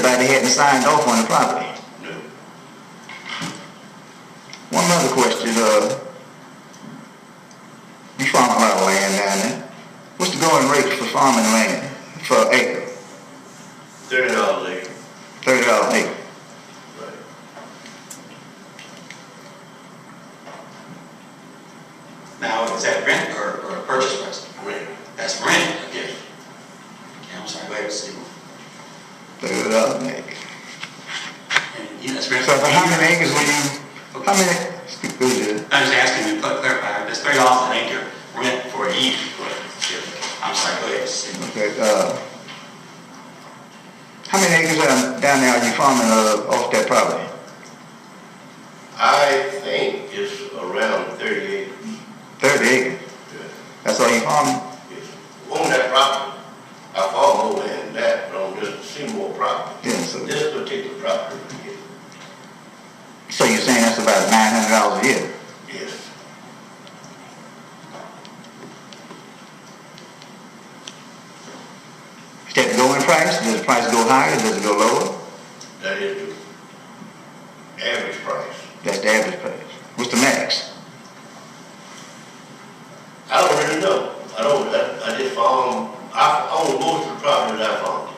testified they hadn't signed off on the property. No. One other question, you farm a lot of land down there. What's the going rate for farming land for an acre? $30 an acre. $30 an acre. Right. Now, is that rent or purchase price? Rent. That's rent, okay. Okay, I'm sorry, go ahead, Seymour. $30 an acre. And, yeah, that's rent. So for how many acres will you, how many, go ahead. I'm just asking you to clarify, that's $30 an acre rent for a year. I'm sorry, go ahead, Seymour. Okay, how many acres down there are you farming off that property? I think it's around 30 acres. 30 acres? Yeah. That's all you farming? Yes. On that property. I farm more land than that, but on just Seymour property. Yeah, so, This particular property. Yes. so you're saying that's about $900 a year? Yes. Is that the going price? Does the price go higher? Does it go lower? That is the average price. That's the average price. What's the max? I don't really know. I just farm, I own most of the properties I farm.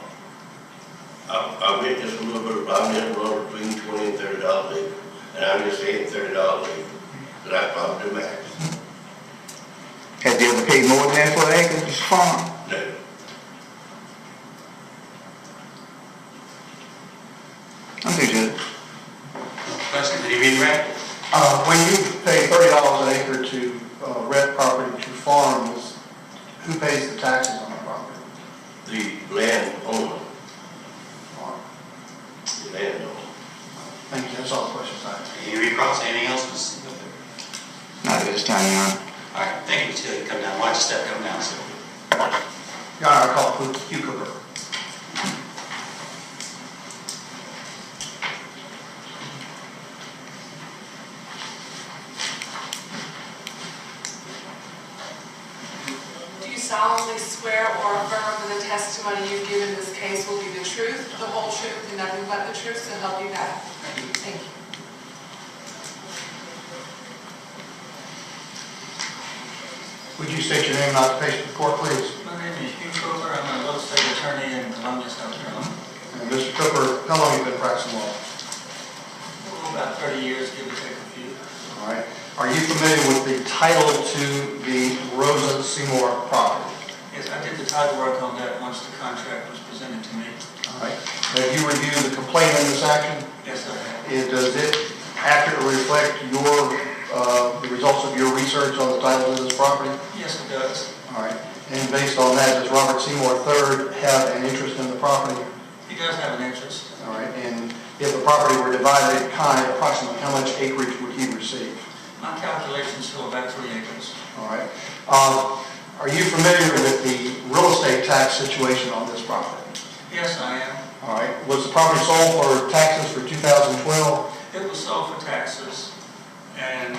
I rent just a little bit of property, I run between $20 and $30 an acre. And I'm just saying $30 an acre. But I probably do max. Have you ever paid more than that for an acre to farm? No. I'm too good. Question, did he read the record? When you pay $30 an acre to rent property to farm, who pays the taxes on the property? The landowner. The landowner. Thank you, that's all the questions I have. Can you recross anything else? Not at this time, Your Honor. All right, thank you, Till you come down. Watch your step come down, sir. Your Honor, I call Hugh Cooper. Do you solemnly swear or affirm that the testimony you give in this case will be the truth, the whole truth, and nothing but the truth, so help you God? Thank you. Would you state your name and occupation for the court, please? My name is Hugh Cooper. I'm a real estate attorney in Columbia, South Carolina. And Mr. Cooper, how long have you been practicing law? About 30 years, give or take a few. All right. Are you familiar with the title to the Rosa Seymour property? Yes, I did the title work on that once the contract was presented to me. All right. Have you reviewed the complaint in this action? Yes, I have. Does it accurately reflect the results of your research on the title of this property? Yes, it does. All right. And based on that, does Robert Seymour III have an interest in the property? He does have an interest. All right. And if the property were divided in kind, approximately how much acreage would he receive? My calculations show about 3 acres. All right. Are you familiar with the real estate tax situation on this property? Yes, I am. All right. Was the property sold for taxes for 2012? It was sold for taxes, and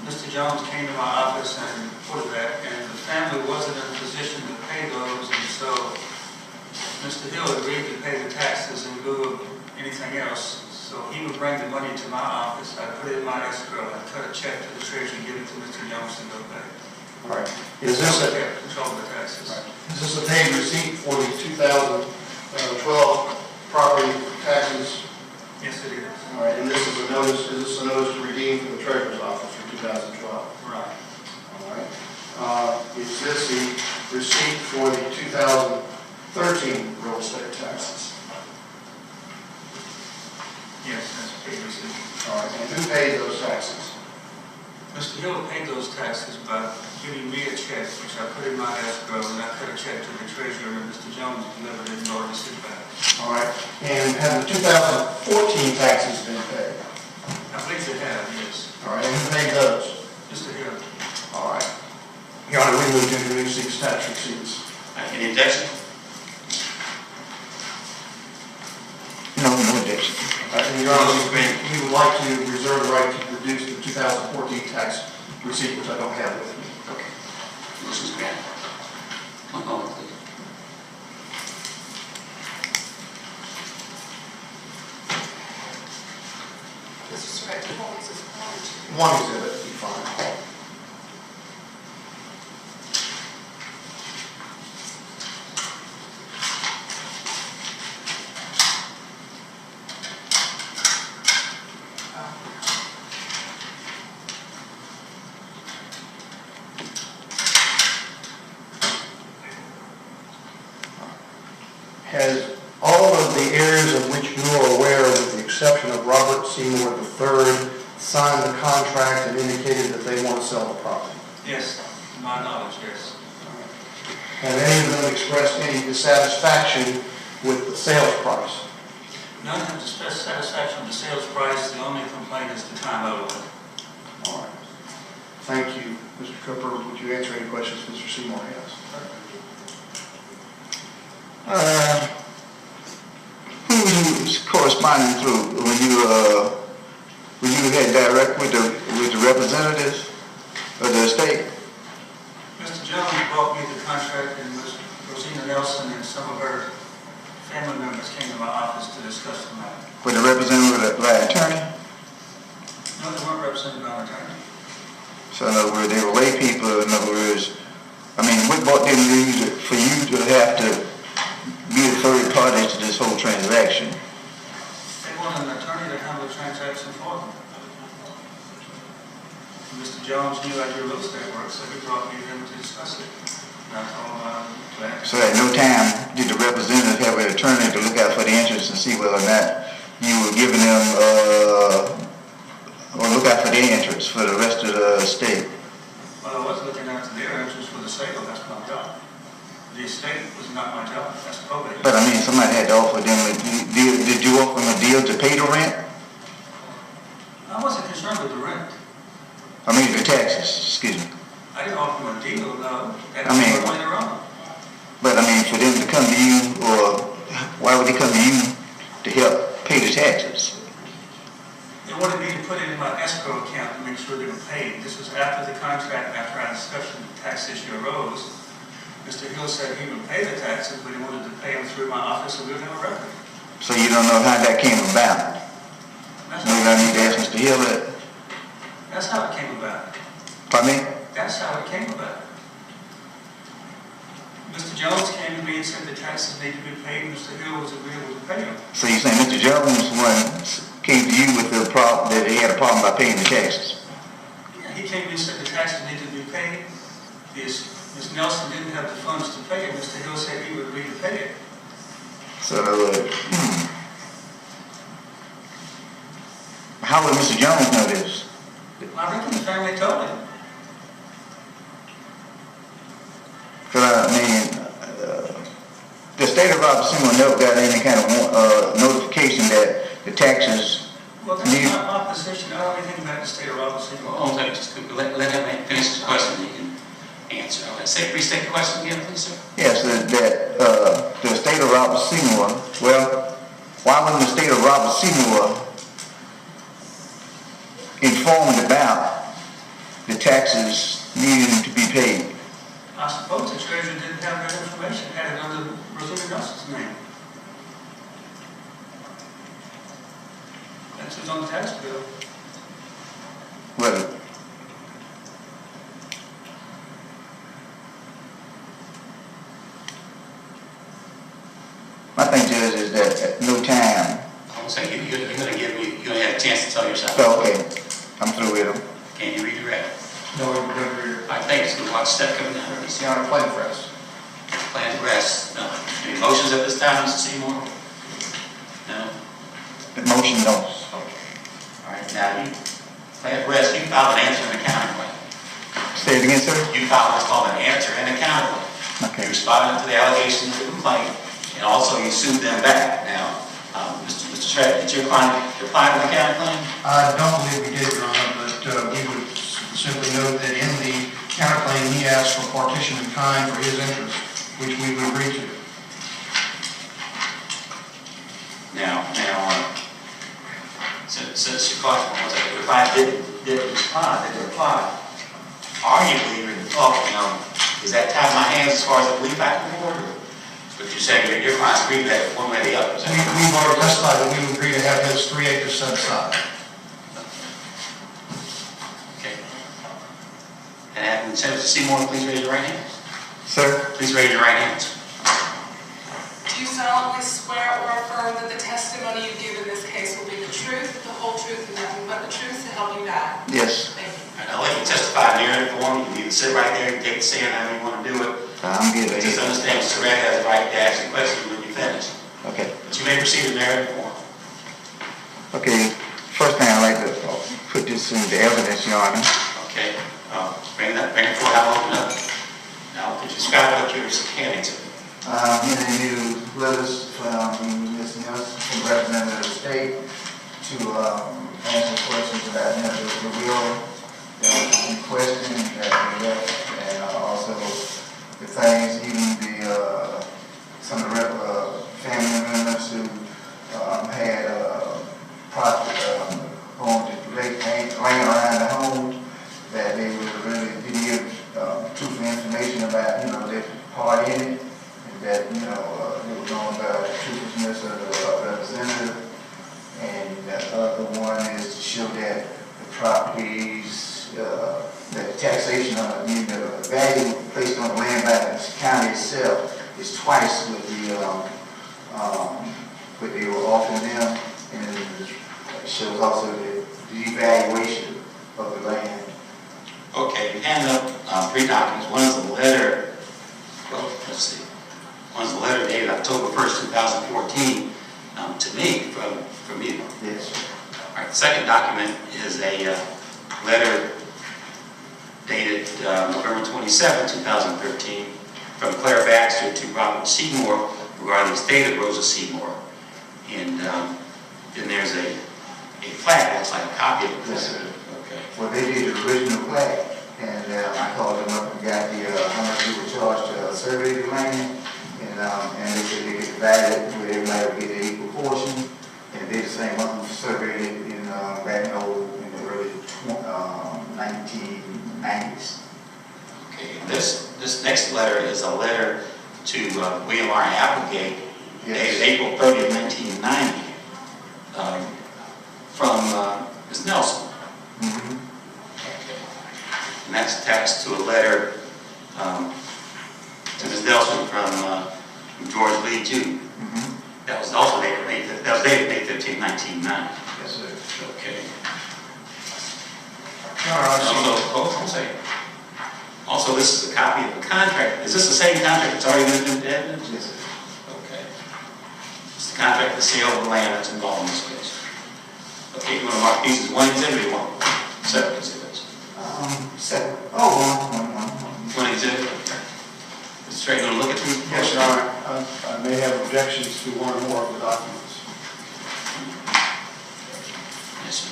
Mr. Jones came to my office and reported that, and the family wasn't in a position to pay those, and so Mr. Hill agreed to pay the taxes in lieu of anything else. So he would bring the money to my office, I put it in my escrow, I cut a check to the treasurer, give it to Mr. Jones to go pay. All right. Is this a Control of the taxes. paid receipt for the 2012 property taxes? Yes, it is. All right. And this is a notice. Is this a notice to redeem from the treasurer's office for 2012? Right. All right. Is this the receipt for the 2013 real estate taxes? Yes, that's a paid receipt. All right. And who paid those taxes? Mr. Hill paid those taxes by giving me a check, which I put in my escrow, and I cut a check to the treasurer, and Mr. Jones delivered it in order to sit back. All right. And have the 2014 taxes been paid? I believe they have, yes. All right. And who paid those? Mr. Hill. All right. Your Honor, we move to introduce these tax receipts. Any objection? No objection. And Your Honor, we would like to reserve the right to produce the 2014 tax receipt, which I don't have with me. Okay. Motion's granted. One moment, please. Mr. Surratt, do you want me to forward you? One exhibit would be fine. Has all of the areas of which you are aware, with the exception of Robert Seymour III, signed the contract and indicated that they want to sell the property? Yes, to my knowledge, yes. Have any of them expressed any dissatisfaction with the sales price? None have expressed satisfaction with the sales price. The only complaint is the time owed. All right. Thank you, Mr. Cooper. Would you answer any questions Mr. Seymour has? Who were you corresponding through when you had direct with the representatives of the estate? Mr. Jones brought me the contract, and Ms. Rosina Nelson and some of her family members came to my office to discuss the matter. With the representative by attorney? No, they weren't represented by an attorney. So in other words, they were lay people. In other words, I mean, what brought them for you to have to be a third party to this whole transaction? They wanted an attorney to handle the transaction for them. Mr. Jones knew I do real estate work, so he brought me in to discuss it. And I told him So at no time did the representative have an attorney to look out for the interests and see whether or not you were giving them, or look out for their interests for the rest of the estate? Well, I was looking after their interests for the sale. That's my job. The estate was not my job. That's probate. But I mean, somebody had to offer them a deal. Did you offer them a deal to pay the rent? I wasn't concerned with the rent. I mean, the taxes, excuse me. I didn't offer them a deal, no. That I mean- was later on. But I mean, for them to come to you, or why would they come to you to help pay the taxes? They wanted me to put it in my escrow account to make sure they were paid. This was after the contract, after our discussion, the tax issue arose. Mr. Hill said he would pay the taxes, but he wanted to pay them through my office, so we would have a record. So you don't know how that came about? That's Maybe I need to ask Mr. Hill that. That's how it came about. Pardon me? That's how it came about. Mr. Jones came to me and said the taxes need to be paid, and Mr. Hill was agreeable to pay them. So you're saying Mr. Jones came to you with the problem, that he had a problem by paying the taxes? Yeah, he came to me and said the taxes need to be paid. Ms. Nelson didn't have the funds to pay it. Mr. Hill said he would agree to pay it. So, how would Mr. Jones know this? I reckon the family told him. Because I mean, the state of Rosa Seymour never got any kind of notification that the taxes. Well, that's not my position. I don't know anything about the state of Rosa Seymour. Hold on a second, just let him finish his question, he can answer. Restate the question again, please, sir. Yes, that the state of Rosa Seymour. Well, why wasn't the state of Rosa Seymour informed about the taxes needing to be paid? I suppose the treasurer didn't have that information, had it under Rosina Nelson's name. That's what's on the tax bill. Well, my thing, Judge, is that at no time. I'm saying you're going to give me, you're going to have a chance to tell yourself. So, okay, I'm through with them. Can you redirect? No, we're going to read it. I think it's going to watch step coming down. It's the honor plan for us. Plan to rest. No. Any motions at this time, Mr. Seymour? No? The motion, no. All right, now you, plan to rest, you filed an answer and a counterclaim. Say it again, sir. You filed what's called an answer and a counterclaim. Okay. You responded to the allegations of the complaint, and also you sued them back. Now, Mr. Shred, did your client reply to the counterclaim? I don't believe we did, Your Honor, but we would simply note that in the counterclaim, he asked for partition in kind for his interest, which we would agree to. Now, since your question was that your client didn't reply, arguably you're in the talk, is that tied my hands as far as the belief act board? But you're saying your client's agreed that one way or the other. We've already testified that we would agree to have his 3 acres set aside. And Senator Seymour, please raise your right hand. Sir? Please raise your right hands. Do you solemnly swear or affirm that the testimony you give in this case will be the truth, the whole truth, and nothing but the truth to help you God? Yes. Thank you. All right, I'll let you testify in narrative form. You can either sit right there and take the stand however you want to do it. I'm good. But just understand Mr. Red has the right to ask you questions when you finish. Okay. But you may proceed in narrative form. Okay, first thing I'd like to put this into evidence, Your Honor. Okay, bring it forward, I'll open up. Now, could you describe what you're handing to me? Handing you letters from Ms. Nelson, from Representative of the State, to answer questions about the will that was in question that we left, and also the things, even some of the family members who had property homes laying around the home, that they would really give truthful information about, their part in it, and that, they were going by the truthfulness of the representative. And the other one is to show that the properties, the taxation of the value placed on the land by the county itself is twice what they were offering them, and it shows also the devaluation of the land. Okay, you hand up 3 documents. One is a letter, well, let's see. One is a letter dated October 1st, 2014, to me from you. Yes. All right, the second document is a letter dated November 27, 2013, from Claire Baxter to Robert Seymour regarding the estate of Rosa Seymour. And then there's a plaque, looks like a copy of the Yes, sir. Okay. Well, they did the original plaque, and I called them up and got how much they were charged to survey the land, and they said they could divide it where everybody would get an equal portion, and they the same one who surveyed it back in the early 1990s. Okay, and this next letter is a letter to William R. Applegate, dated April 30th, 1990, from Ms. Nelson. Mm-hmm. Okay. And that's attached to a letter to Ms. Nelson from George Lee, Jr. Mm-hmm. That was also dated May 15, 1990. Yes, sir. Okay. Also, this is a copy of the contract. Is this the same contract that's already been into evidence? Yes, sir. Okay. It's the contract, the sale of the land that's involved in this case. Okay, you want to mark these as one exhibit or you want separate exhibits? Seven. One exhibit? Okay. Mr. Strait, you want to look at these? Yes, Your Honor. I may have objections to one or more of the documents. Yes, sir.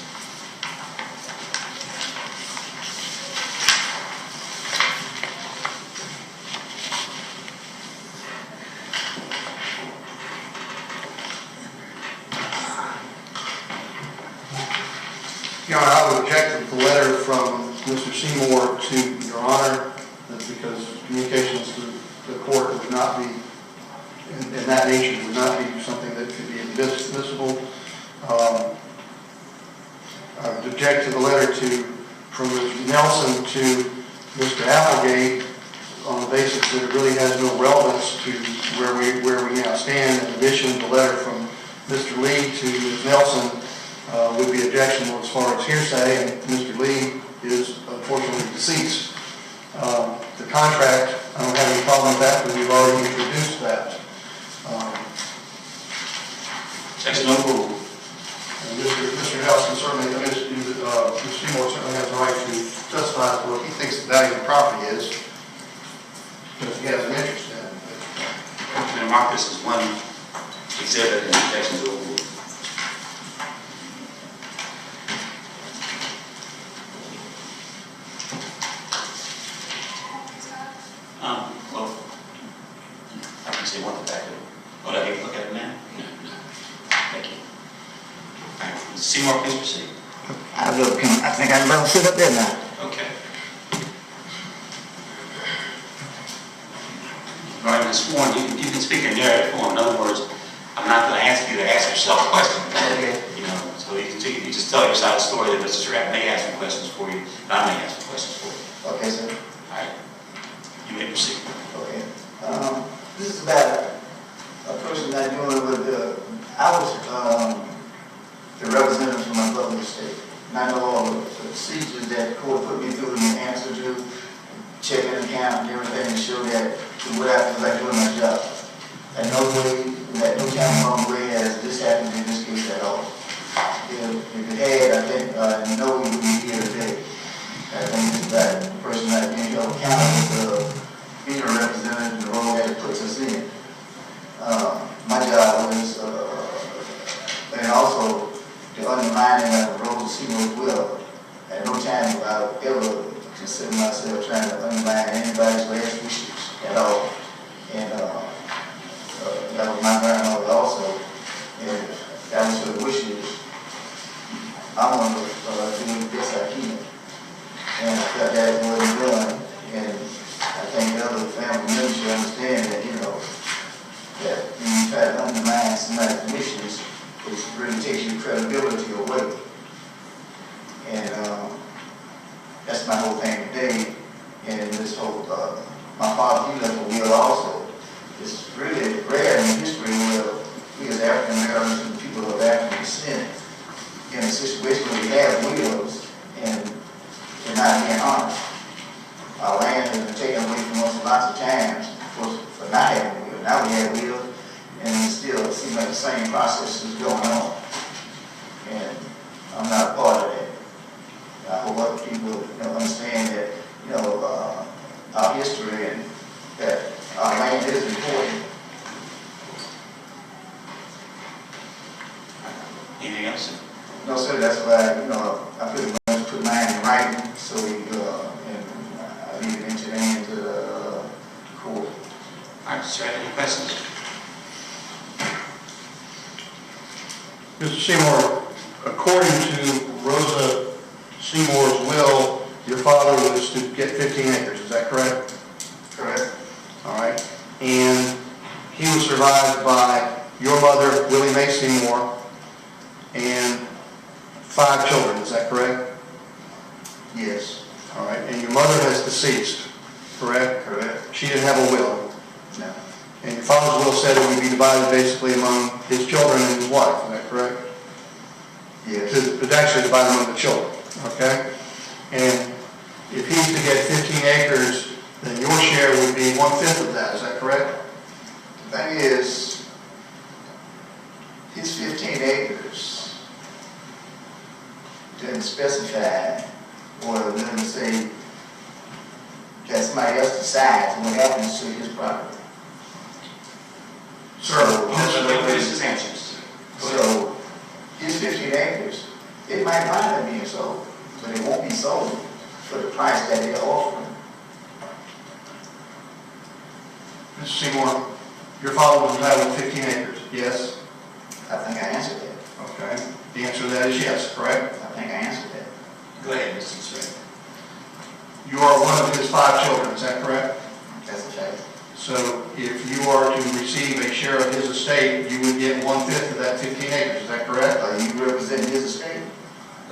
Your Honor, I would object to the letter from Mr. Seymour to Your Honor, because communications to the court would not be, in that nature, would not be something that could be admissible. I would object to the letter from Ms. Nelson to Mr. Applegate on the basis that it really has no relevance to where we now stand. In addition, the letter from Mr. Lee to Ms. Nelson would be objectionable as far as hearsay, and Mr. Lee is unfortunately deceased. The contract, I don't have any problem with that, because we've already introduced that. Section overruled. And Mr. Nelson certainly, Mr. Seymour certainly has the right to testify to what he thinks the value of the property is, because he has an interest in it. I'm going to mark this as one exhibit and sections overruled. Well, I can say one back. Oh, I need to look at it now? No. Thank you. All right, Mr. Seymour, please proceed. I think I can let him sit up there now. Okay. All right, Ms. Sworn, you can speak in narrative form. In other words, I'm not going to ask you to ask yourself a question. Okay. So you just tell your side of the story that Mr. Surratt may ask some questions for you, and I may ask some questions for you. Okay, sir. All right. You may proceed. Okay. This is about a person not dealing with, I was, the representative from my brother's estate. And I know all the procedures that the court put me through and answer to, checking the account and everything to show that what I feel like doing my job. And no way, that no time wrong way has this happened in this case at all. If it had, I think, no, we would be here today. I think it's about the person not being held accountable for being a representative in the role that it puts us in. My job was, and also the undermining of Rosa Seymour's will. At no time would I ever consider myself trying to undermine anybody's last wishes at all. And that was my grandmother also. And that was her wishes. I want to do the best I can. And I felt that wasn't done. And I think other family members should understand that, that when you try to undermine somebody's wishes, it really takes your credibility away. And that's my whole thing today. And this whole, my father, he left a will also. It's really rare in history where we as African Americans and people of African descent in a situation where we have wills and they're not being honored. Our land has been taken away from us lots of times for not having a will. Now we have wills, and it still seems like the same process is going on. And I'm not a part of that. I hope other people understand that, our history and that our land is important. Anything else? No, sir, that's why, I pretty much put mine in writing, so and I leave it into the hands of the court. All right, sir, any questions? Mr. Seymour, according to Rosa Seymour's will, your father was to get 15 acres, is that correct? Correct. All right. And he was survived by your mother, Willie Mae Seymour, and 5 children, is that correct? Yes. All right. And your mother has deceased, correct? Correct. She didn't have a will. No. And your father's will said it would be divided basically among his children and his wife, is that correct? Yes. But actually divided among the children, okay? And if he's to get 15 acres, then your share would be 1/5 of that, is that correct? The thing is, his 15 acres doesn't specify or doesn't say that somebody else decides what happens to his property. This is answers. So, his 15 acres, it might wind up being sold, but it won't be sold for the price that they're offering. Mr. Seymour, your father was entitled to 15 acres, yes? I think I answered that. Okay. The answer to that is yes, correct? I think I answered that. Go ahead, Mr. Smith. You are one of his 5 children, is that correct? That's a fact. So if you are to receive a share of his estate, you would get 1/5 of that 15 acres, is that correct? Are you representing his estate?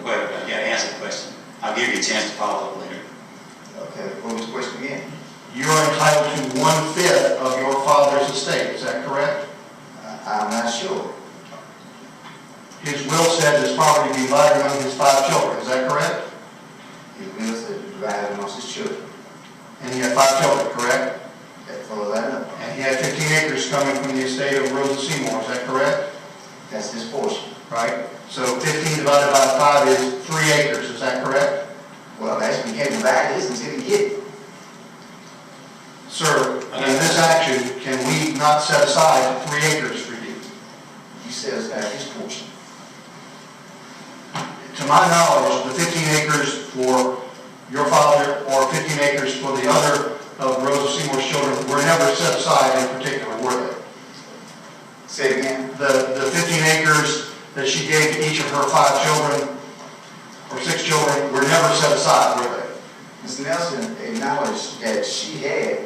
Go ahead, you gotta answer the question. I'll give you a chance to follow up later. Okay, what was the question again? You are entitled to 1/5 of your father's estate, is that correct? I'm not sure. His will said this property be divided among his 5 children, is that correct? His will said to divide amongst his children. And he had 5 children, correct? As far as I know. And he had 15 acres coming from the estate of Rosa Seymour, is that correct? That's his portion. Right? So 15 divided by 5 is 3 acres, is that correct? Well, actually, he can't divide his until he get it. Sir, in this action, can we not set aside 3 acres for you? He says that's his portion. To my knowledge, the 15 acres for your father or 15 acres for the other of Rosa Seymour's children were never set aside in particular, were they? Say it again. The 15 acres that she gave to each of her 5 children, or 6 children, were never set aside, were they? Ms. Nelson acknowledged that she had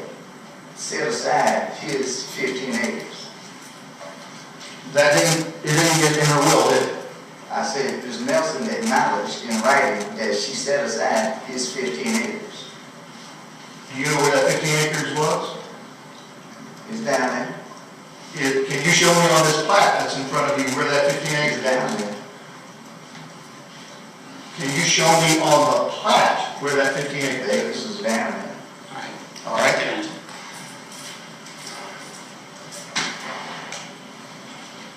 set aside his 15 acres. It didn't get in her will, did it? I said, Ms. Nelson acknowledged in writing that she set aside his 15 acres. Do you know where that 15 acres was? It's down there. Can you show me on this plat that's in front of you where that 15 acres It's down there. Can you show me on the plat where that 15 acres The is? acres is down there. All right.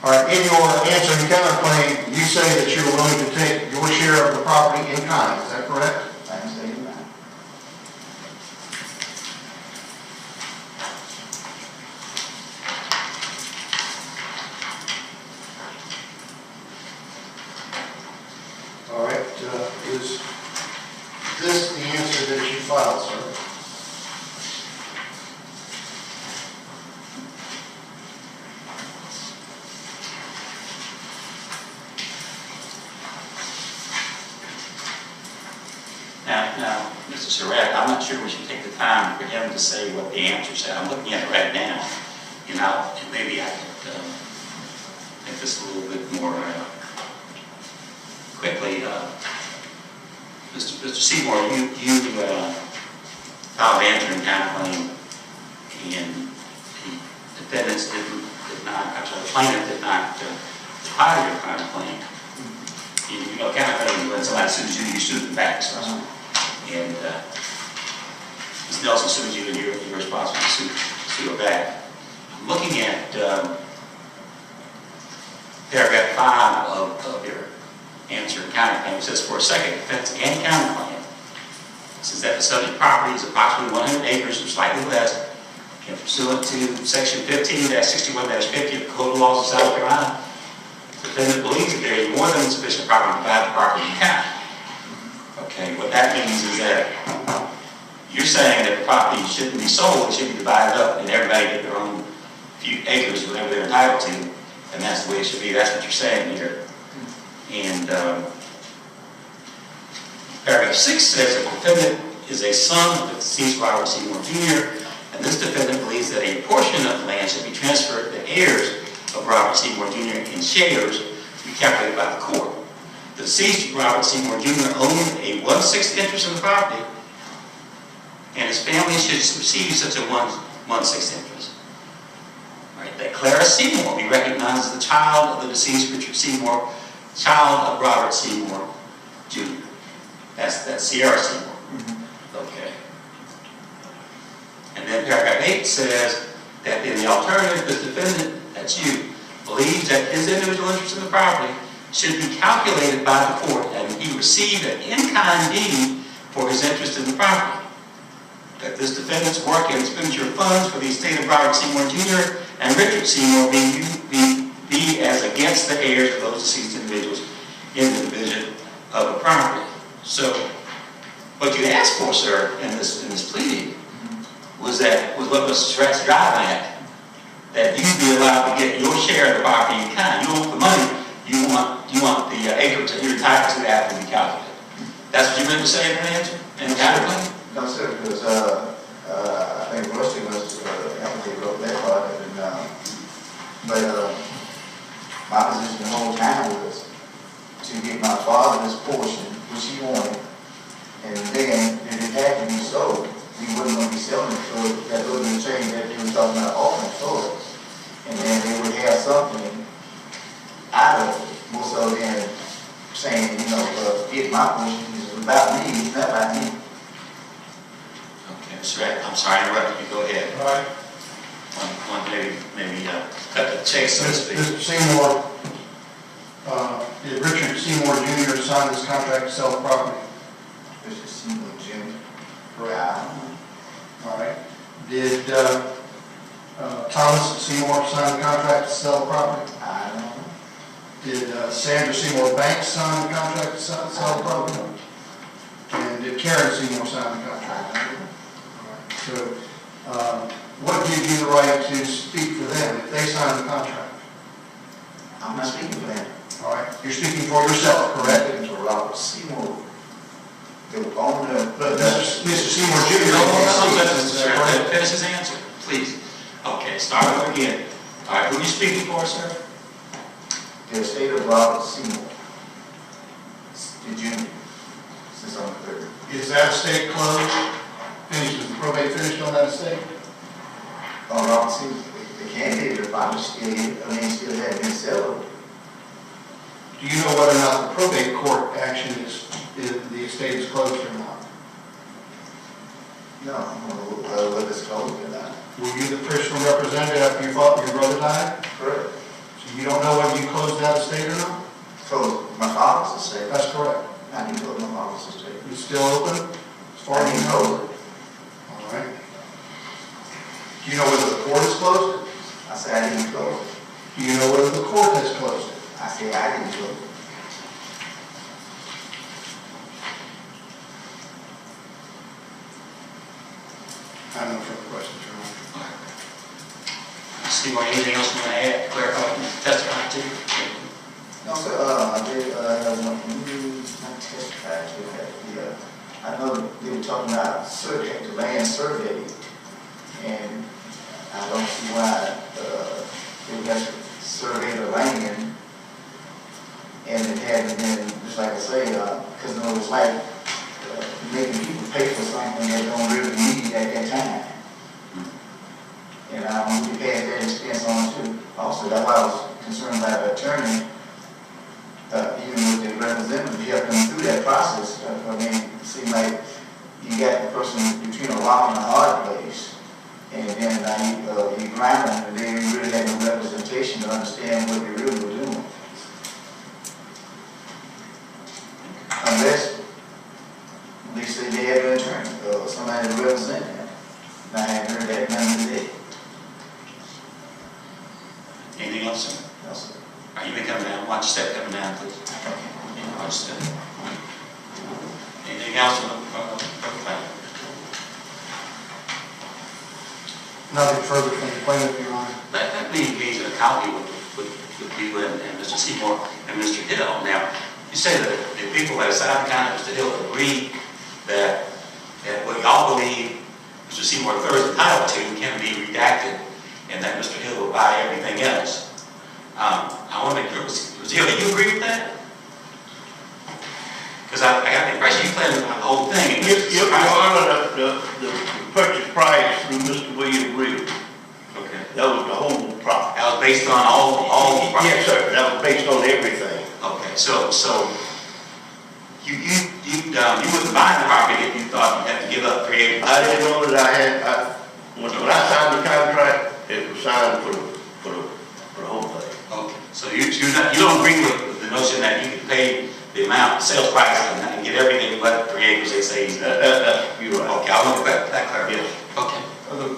All right, in your answer and counterclaim, you say that you're willing to take your share of the property in kind, is that correct? I can say it now. All right, is this the answer that you filed, sir? Now, Mr. Surratt, I'm not sure we should take the time for him to say what the answer said. I'm looking at it right now, and maybe I could make this a little bit more quickly. Mr. Seymour, you filed an answer and counterclaim, and the defendants did not, actually the plaintiff did not file your counterclaim. You know, counterclaim, when somebody sues you, you sue them back, so. And Ms. Nelson sues you, and you're responsible to sue her back. I'm looking at paragraph 5 of your answer and counterclaim. It says, for a second defense and counterclaim, it says that the subject property is approximately 100 acres or slightly less, and pursuant to section 15-61-50 of the Code of Laws of South Carolina, the defendant believes that there is more than sufficient property to divide the property in half. Okay, what that means is that you're saying that the property shouldn't be sold, it should be divided up, and everybody get their own few acres, whatever they're entitled to, and that's the way it should be. That's what you're saying here. And paragraph 6 says that the defendant is a son of the deceased Robert Seymour Jr., and this defendant believes that a portion of the land should be transferred to heirs of Robert Seymour Jr. in shares to be calculated by the court. The deceased Robert Seymour Jr. owned a 1/6 interest in the property, and his family should receive such a 1/6 interest. All right, that Clara Seymour be recognized as the child of the deceased Richard Seymour, child of Robert Seymour Jr. That's Sierra Seymour. Okay. And then paragraph 8 says that in the alternative, the defendant, that's you, believes that his individual interest in the property should be calculated by the court, and he received an in-kind deed for his interest in the property. That this defendant's work and expenditure of funds for the estate of Robert Seymour Jr. and Richard Seymour be as against the heirs of those deceased individuals in the division of the property. So, what you asked for, sir, in this pleading was what Mr. Surratt's driving at, that you be allowed to get your share of the property in kind. You don't want the money. You want the acreage that you're entitled to have to be calculated. That's what you meant to say in the answer? In the counterclaim? No, sir, because I think Rusty was actually wrote that part of it. But my position the whole time was to get my father's portion, which he wanted, and then if it had to be sold, we wouldn't want to be selling it for that little change that they were talking about offering for us. And then they would have something out of it, more so than saying, get my portion, it's about me, it's not about me. Okay, Mr. Surratt, I'm sorry to interrupt you. Go ahead. All right. Maybe cut the chase, so to speak. Mr. Seymour, did Richard Seymour Jr. sign this contract to sell the property? Mr. Seymour Jr. Correct. All right. Did Thomas Seymour sign the contract to sell the property? I don't know. Did Sandra Seymour Banks sign the contract to sell the property? And did Karen Seymour sign the contract? So, what gives you the right to speak for them if they sign the contract? I'm not speaking for them. All right, you're speaking for yourself, I'm correct? speaking for Robert Seymour, the owner. But Mr. Seymour Jr. Finish his answer, please. Okay, start over again. All right, who are you speaking for, sir? The estate of Robert Seymour, the junior, since I'm 30. Is that estate closed? finished? Is the probate finished on that estate? Oh, no, see, the candidate, the father still, still had been settled. Do you know whether or not the probate court action is the estate is closed or not? No, whether it's closed or not. Were you the personal representative after your brother died? Correct. So you don't know whether you closed that estate or not? So my father's estate, That's correct. I didn't close my father's estate. It's still open, as far I as you didn't know? close it. All right. Do you know whether the court has closed it? I said I didn't close it. Do you know whether the court has closed it? I said I didn't close it. I have no further questions, Your Honor. Seymour, anything else you want to add, clarify, testify to? No, sir, I did, not testify to that, yeah. I know they were talking about survey, the land survey, and I don't see why, they would have to survey the land, and it hadn't been, just like I say, because it was like, making people pay for something they don't really need at that time. And we had that expense on too. Also, that's why I was concerned about the attorney, even with the representative, helping through that process. I mean, it seemed like you got the person between a rock and a hard place. And then you grind them, and they really had no representation to understand what they really were doing. Unless they say they had an attorney or somebody to represent them. And I haven't heard that none today. Anything else, sir? No, sir. All right, you may come down. Watch your step coming down, please. Yeah, watch your step. Anything else from the plaintiff? Nothing further from the plaintiff, Your Honor. Let me engage in a colloquy with you and Mr. Seymour and Mr. Hill. Now, you say that the people that signed the contract, Mr. Hill, agree that what y'all believe Mr. Seymour III is entitled to can be redacted, and that Mr. Hill will buy everything else. I want to make sure, Mr. Hill, do you agree with that? Because I got the impression you claimed the whole thing. Your Honor, the purchase price through Mr. William Reed, Okay. that was the whole property. That was based on all the property? Yes, sir, that was based on everything. Okay, so you wouldn't buy the property if you thought you had to give up 3 acres? I didn't know that when I signed the contract, it was signed for the whole thing. Okay, so you don't agree with the notion that you can pay the amount, sales price, and get everything but 3 acres, they say? You're right. Okay, I'll look back that clarity. Yes. Okay.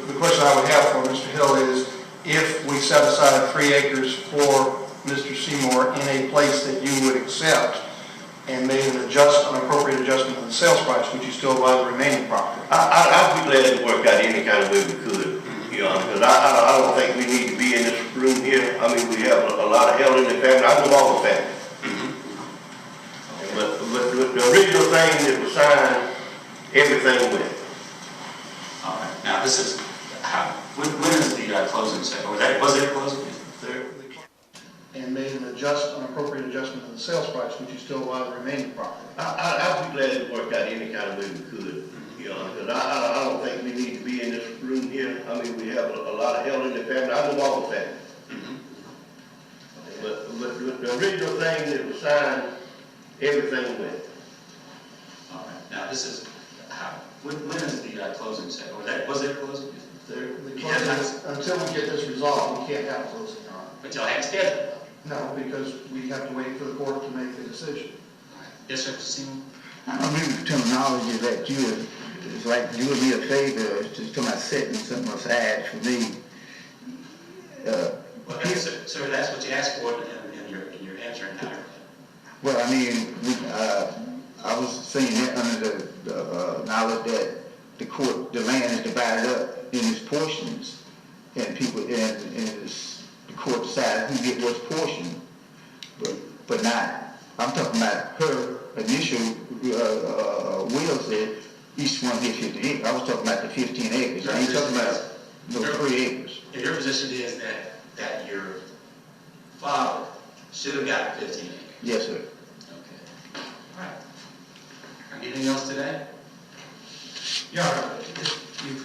The question I would have for Mr. Hill is, if we set aside 3 acres for Mr. Seymour in a place that you would accept and made an appropriate adjustment of the sales price, would you still buy the remaining property? I'd be glad to work out any kind of way we could, Your Honor, because I don't think we need to be in this room here. I mean, we have a lot of hell in the family. I know all the family. But the original thing that was signed, everything went. All right. Now, this is, when is the closing set? Was it a closing? And made an appropriate adjustment of the sales price, would you still buy the remaining property? I'd be glad to work out any kind of way we could, Your Honor, because I don't think we need to be in this room here. I mean, we have a lot of hell in the family. I know all the family. But the original thing that was signed, everything went. All right. Now, this is, when is the closing set? Was it a closing? Until we get this resolved, we can't have a closing, Your Honor. But y'all had scheduled. No, because we have to wait for the court to make the decision. Yes, sir, Mr. Seymour? I don't agree with the terminology that you it's like doing me a favor, just to my setting something aside for me. Well, sir, that's what you asked for in your answer. Well, I mean, I was saying that under the knowledge that the land is divided up in its portions, and people, the court decides who get what portion, but not. I'm talking about her initial will said each one gets 15 acres. I was talking about the 15 acres. I ain't talking about no 3 acres. And your position is that your father should have gotten 15 acres? Yes, sir. Okay. All right. Anything else today? Your Honor, this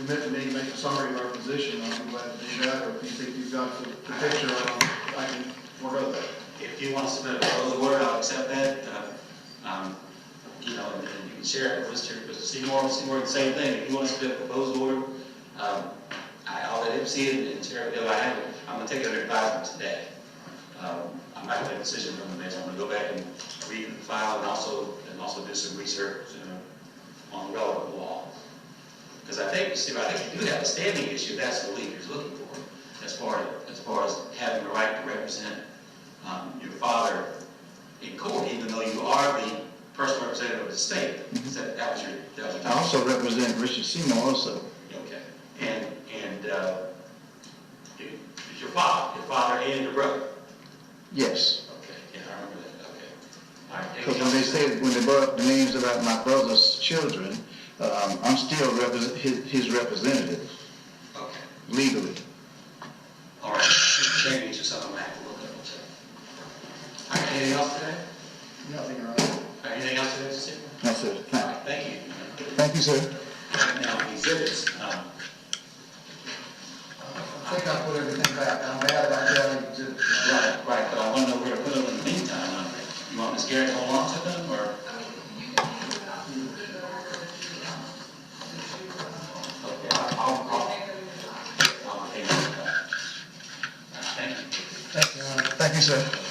commit to me, make a summary of our position, I'll be glad to do that, or if you think you've got the picture, I can forego that. If you want to submit a proposal order, I'll accept that. You know, and you can share it with Mr. Seymour, the same thing. If you want to submit a proposal order, I'll let him see it and share it with him. I'm going to take it under advisement today. I'm not going to make a decision from the next. I'm going to go back and read the file and also do some research on relevant law. Because I think, Steve, you do have a standing issue. That's the legal you're looking for, as far as having the right to represent your father in court, even though you are the personal representative of the state. That was your I also represent Richard Seymour also. okay. And it's your father and your brother. Yes. Okay, yeah, I remember that. Okay. All right. Because when they brought up the names about my brother's children, I'm still his representative Okay. legally. All right. Maybe it's just something I have to look up and check. All right. Anything else today? Nothing, right? All right. Anything else today, Mr. Seymour? That's it. All right. Thank you. Thank you, sir. Now, exhibits. I think I put everything back. I'm mad about that. Right, but I want to know where to put them in the meantime. You want Ms. Garrett to hold on to them, or? Okay, I'll take them. Thank you. Thank you, sir.